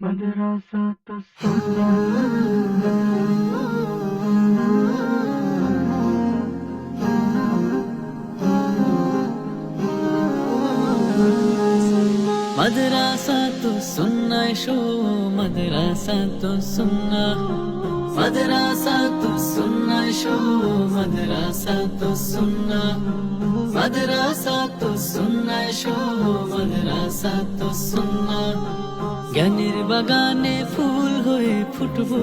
मदरसा तो सुन्ना मदरसा तो सुन्ना शो मदरसा तो सुन्ना मदरसा तो सुन्ना शो मदरसा तो सुन्ना मदरसा तो सुन्ना शो मदरसा तो सुन्ना জ্ঞানের বাগানে ফুল হয়ে ফুটবো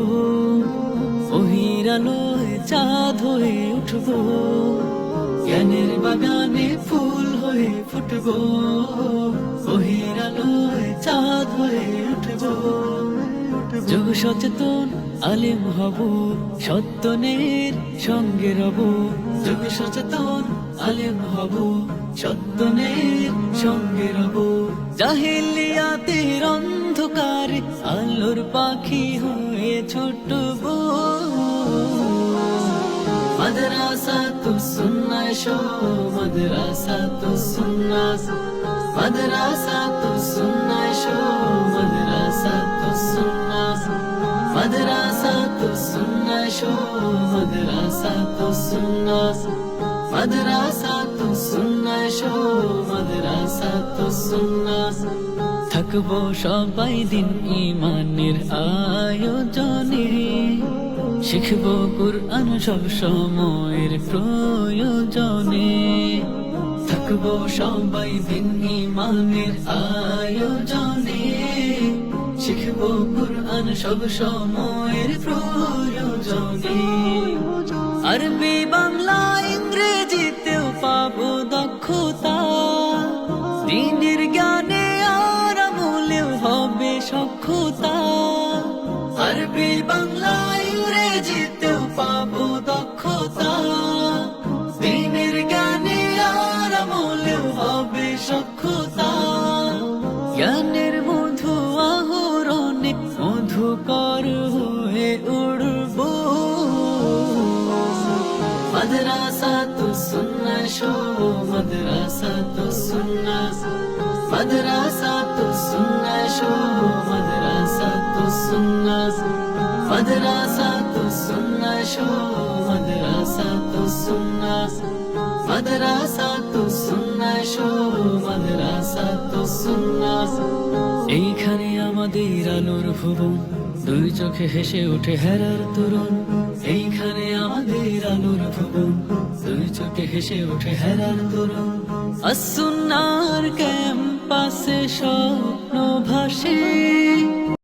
ওহির আলোয় চাঁদ হয়ে উঠবো জ্ঞানের বাগানে ফুল হয়ে ফুটবো ওহির আলোয় চাঁদ হয়ে উঠবো যোগ সচেতন আলেম হব সত্যনের সঙ্গে রব যোগ সচেতন আলেম হব সত্যনের সঙ্গে রব জাহেলিয়াতের অন্ধকারে আলোর পাখি হয়ে ছুটব मदरसा तो सुन्ना शो मदरसा तो सुन्ना मदरसा तो सुन्ना शो मदरसा तो सुन्ना मदरसा तो सुन्ना शो मदरसा तो सुन्ना मदरसा तो सुन्ना शो मदरसा तो सुन्ना থাকবো সবাই দিন ঈমানের আয়োজনে শিখবো কুরআন সব সময়ের প্রয়োজনে থাকবো সবাই দিন ঈমানের আয়োজনে শিখবো কুরআন সব সময়ের প্রয়োজনে আরবি বাংলা ইংরেজিতেও পাবো দক্ষতা দ্বীনের জ্ঞানে আর আমলেও হবে সক্ষতা আরবি বাংলা ইংরেজিতেও পাবো দক্ষতা দ্বীনের জ্ঞানে আর আমলেও হবে সক্ষতা জ্ঞানের মধু আহরণে মধুকর হয়ে উড়বো मदरसा तो सुन्ना शो मदरसा तो सुन्ना मदरसा तो सुन्ना शो मदरसा तो सुन्ना मदरसा तो सुन्ना शो मदरसा तो सुन्ना मदरसा तो सुन्ना शो मदरसा तो सुन्ना এইখানে আমাদের আলোর ভুবন দুই চোখে হেসে ওঠে হেরার তরুণ এইখানে আমাদের আলোর ভুবন দুই চোখে হেসে ওঠে হেরার তরুণ আসুন্নার ক্যাম্পাসে স্বপ্ন ভাসে